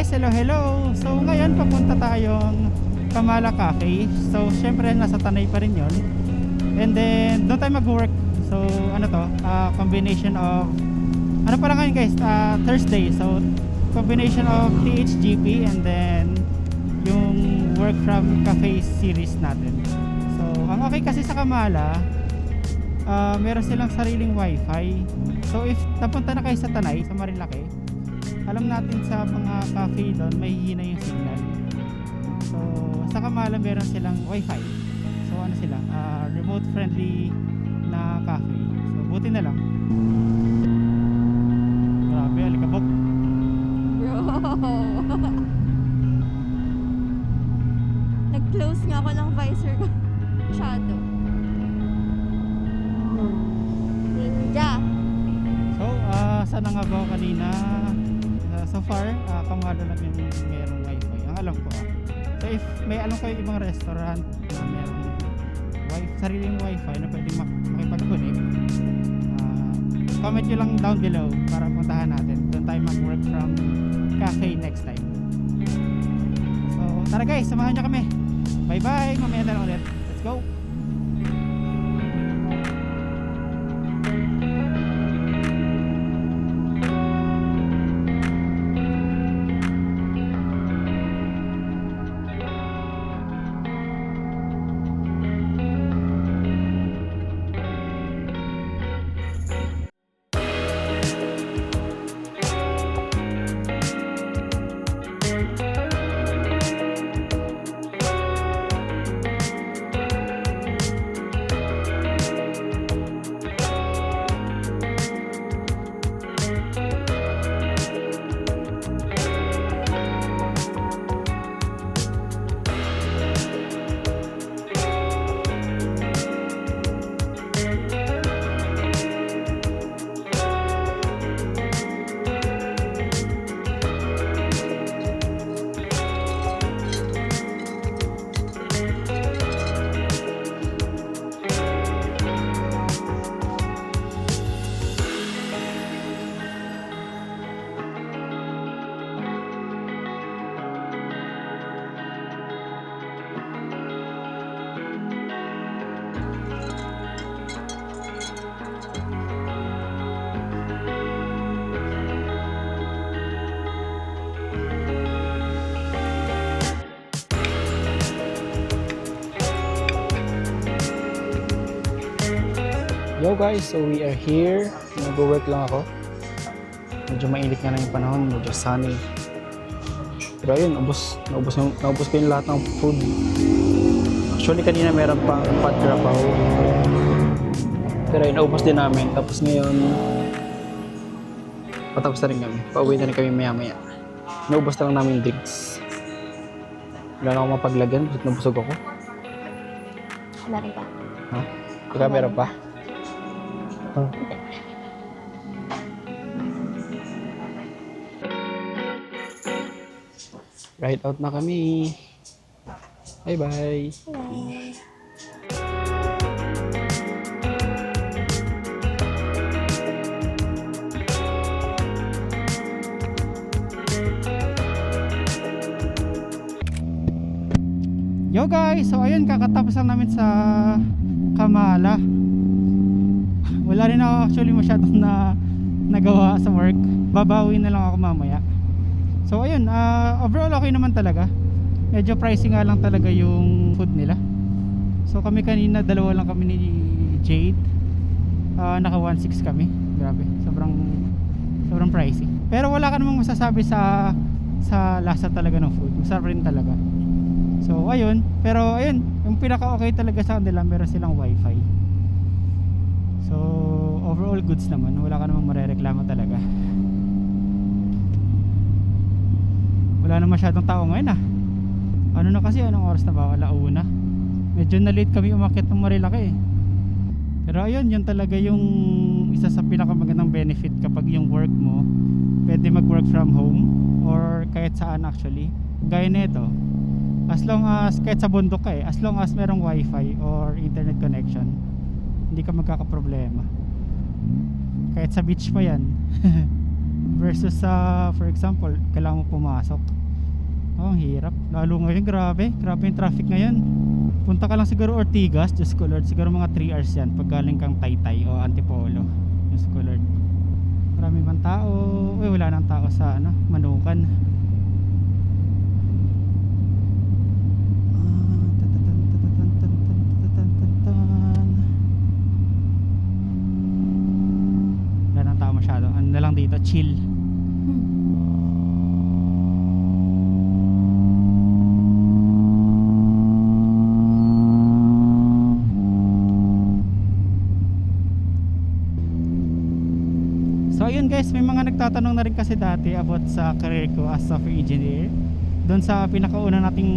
guys, hello hello. So ngayon papunta tayong Kamala Cafe. So syempre nasa Tanay pa rin yon. And then doon tayo mag-work. So ano to, combination of ano pa lang ngayon guys, Thursday. So combination of THGP and then yung work from cafe series natin. So ang okay kasi sa Kamala, meron silang sariling wifi. So if napunta na kayo sa Tanay, sa Marilake, alam natin sa mga cafe doon may hihina yung signal. So sa Kamala meron silang wifi. So ano sila, remote friendly na cafe. So buti na lang. Grabe, alikabok. Bro. Nag-close nga ako ng visor ko. Shadow. Ninja. So saan nga ba ako kanina? So far, Kamala lang yung merong wifi. Ang alam ko. So if may alam ko yung ibang restaurant na merong sariling wifi na pwede makipag-connect, comment nyo lang down below para puntahan natin. Doon tayo mag-work from cafe next time. So tara guys, samahan nyo kami. Bye bye, mamaya na lang ulit. Let's go! Yo guys, so we are here. Nag-work lang ako. Medyo mainit nga na yung panahon, medyo sunny. Pero ayun, naubos ko yung lahat ng food. Actually kanina meron pang pad grapaw. Pero ayun, naubos din namin. Tapos ngayon, patapos na rin kami. Pauwi na rin kami maya-maya. Naubos na lang namin yung drinks. Wala na akong mapaglagyan, kasi nabusog ako. Wala rin pa. Ha? Ikaw meron pa? Huh? Ride out na kami. Bye bye. Bye. Yo guys, so ayun, kakatapos lang namin sa Kamala. Wala rin ako actually masyadong nagawa sa work. Babawi na lang ako mamaya. So ayun, overall okay naman talaga. Medyo pricey nga lang talaga yung food nila. So kami kanina, dalawa lang kami ni Jade. Naka 1.6 kami. Grabe, sobrang pricey. Pero wala ka namang masasabi sa lasa talaga ng food. Masarap rin talaga. So ayun, pero ayun, yung pinaka okay talaga sa kanila, meron silang wifi. So overall goods naman, wala ka namang marereklamo talaga. Wala na masyadong tao ngayon Ano na kasi, anong oras na ba? Alauna. Medyo na late kami umakyat ng Marilake Pero ayun, yun talaga yung isa sa pinakamagandang benefit kapag yung work mo pwede mag-work from home or kahit saan actually. Gaya nito, as long as kahit sa bundok ka as long as merong wifi or internet connection, hindi ka magkakaproblema. Kahit sa beach pa yan. Versus sa, for example, kailangan mo pumasok. Oh, ang hirap. Lalo ngayon, grabe. Grabe yung traffic ngayon. Punta ka lang siguro Ortigas, Diyos ko Lord. Siguro mga 3 hours yan pag galing kang Taytay o Antipolo. Diyos ko Lord. Marami bang tao? Uy, wala nang tao sa Manukan. Wala nang tao masyado. Ano na lang dito, chill. So ayun guys, may mga nagtatanong na rin kasi dati about sa career ko as software engineer doon sa pinakauna nating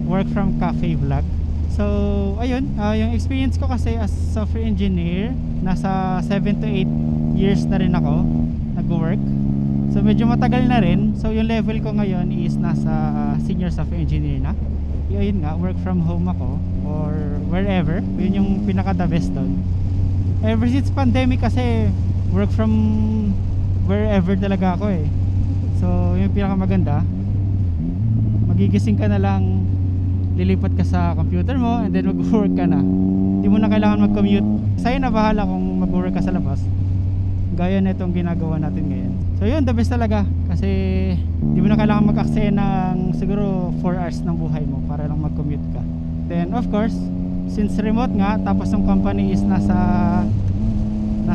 work from cafe vlog. So ayun, yung experience ko kasi as software engineer, nasa 7 to 8 years na rin ako nag-work. So medyo matagal na rin. So yung level ko ngayon is nasa senior software engineer na. Ayun nga, work from home ako or wherever. Yun yung pinaka the best doon. Ever since pandemic kasi work from wherever talaga ako eh. So yung pinakamaganda, magigising ka na lang, lilipat ka sa computer mo and then mag-work ka na. Hindi mo na kailangan mag-commute. Sa'yo na bahala kung mag-work ka sa labas, gaya na itong ginagawa natin ngayon. So yun, the best talaga. Kasi hindi mo na kailangan mag-aksaya ng siguro 4 hours ng buhay mo para lang mag-commute ka. Then of course, since remote nga, tapos yung company is nasa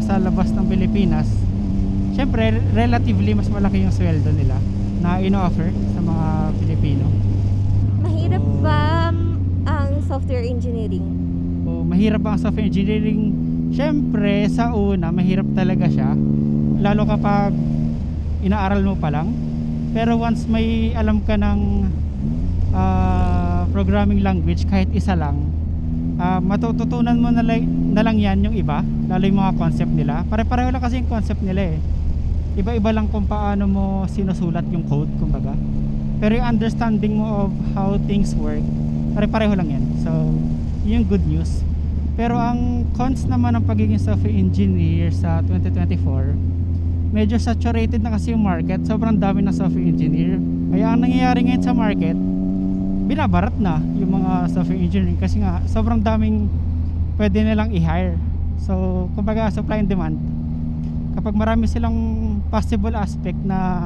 labas ng Pilipinas, syempre relatively mas malaki yung sweldo nila na ino-offer sa mga Pilipino. Mahirap ba ang software engineering? O mahirap ba ang software engineering? Syempre sa una mahirap talaga siya, lalo kapag inaaral mo pa lang. Pero once may alam ka ng programming language, kahit isa lang, matututunan mo na lang yan yung iba, lalo yung mga concept nila. Pare-pareho lang kasi yung concept nila eh. Iba-iba lang kung paano mo sinusulat yung code, kumbaga. Pero yung understanding mo of how things work, pare-pareho lang yan. So, yun yung good news. Pero ang cons naman ng pagiging software engineer sa 2024, medyo saturated na kasi yung market. Sobrang dami ng software engineer. Kaya ang nangyayari ngayon sa market, binabarat na yung mga software engineering kasi nga sobrang daming pwede nilang i-hire. So kumbaga supply and demand, kapag marami silang possible aspect na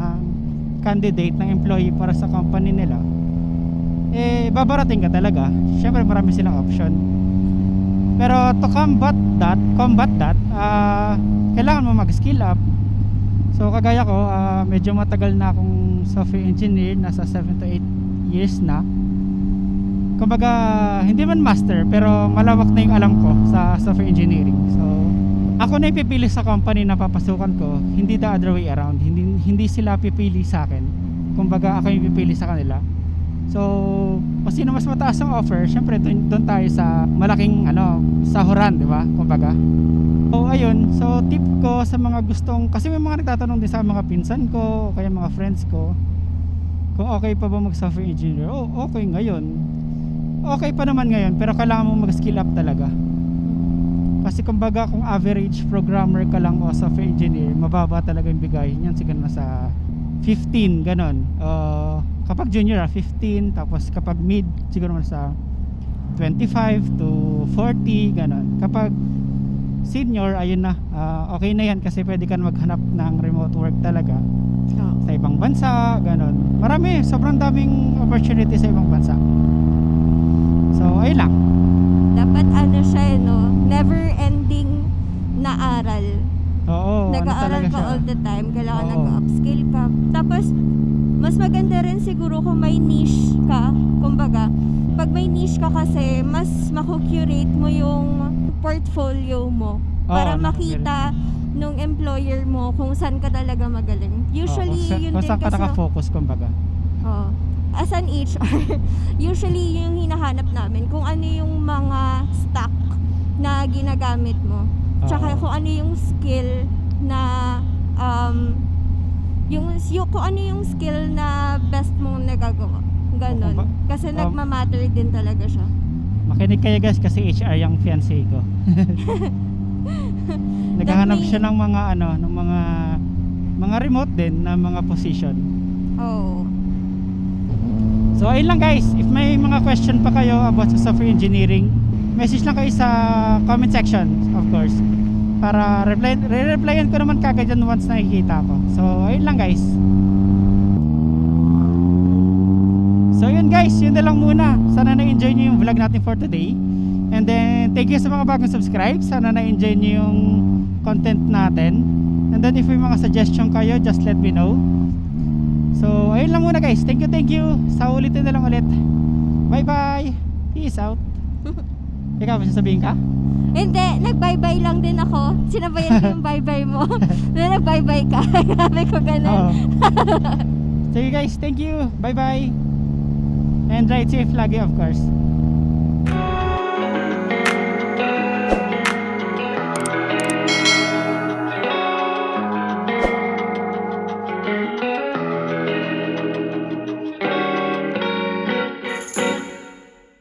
candidate ng employee para sa company nila, eh babarating ka talaga. Syempre marami silang option. Pero to combat that, kailangan mo mag-skill up. So kagaya ko, medyo matagal na akong software engineer, nasa 7 to 8 years na. Kumbaga, hindi man master, pero malawak na yung alam ko sa software engineering. So, ako na ipipili sa company na papasukan ko, hindi the other way around. Hindi sila pipili sa akin. Kumbaga, ako yung pipili sa kanila. So, kung sino mas mataas ang offer, syempre doon tayo sa malaking sahuran, di ba? Kumbaga. So, ayun. So, tip ko sa mga gustong, kasi may mga nagtatanong din sa mga pinsan ko, o kaya mga friends ko, kung okay pa ba mag-software engineer. Oh, okay ngayon. Okay pa naman ngayon, pero kailangan mo mag-skill up talaga. Kasi kumbaga kung average programmer ka lang o software engineer, mababa talaga yung bigay. Yan siguro nasa 15, ganon. Kapag junior 15, tapos kapag mid, siguro nasa 25 to 40, ganon. Kapag senior, ayun na, okay na yan kasi pwede ka maghanap ng remote work talaga sa ibang bansa, ganon. Marami, sobrang daming opportunity sa ibang bansa. So, ayun lang. Dapat siya never ending na aral. Oo, Nag-aaral talaga ka siya. all the time, kailangan Oo. nag-upskill ka. Tapos, mas maganda rin siguro kung may niche ka. Kumbaga, pag may niche ka kasi, mas makukurate mo yung portfolio mo para makita nung employer mo kung saan ka talaga magaling. Usually, yun kung din saan ka kasi. nakafocus, kumbaga. As an HR, usually yung hinahanap namin kung ano yung mga stock na ginagamit mo. Tsaka kung ano yung skill na kung ano yung skill na best mong nagagawa. Ganon. Kasi nagmamatter din talaga siya. Makinig kayo guys kasi HR yung fiancé ko. Naghahanap siya ng mga remote din na mga position. Oo. So ayun lang guys, if may mga question pa kayo about sa software engineering, message lang kayo sa comment section, of course, para re-replyan ko naman kagad yan once nakikita ko. So ayun lang guys. So yun guys, yun na lang muna. Sana na-enjoy nyo yung vlog natin for today. And then thank you sa mga bagong subscribe. Sana na-enjoy nyo yung content natin. And then if may mga suggestion kayo, just let me know. So ayun lang muna guys. Thank you. Sa ulitin na lang ulit. Bye bye. Peace out. Ikaw, may sasabihin ka? Hindi, nag-bye-bye lang din ako. Sinabayan ko yung bye-bye mo. Na nag-bye-bye ka. Sabi ko ganun. Oo. Sige guys, thank you. Bye bye. And ride safe lagi, of course.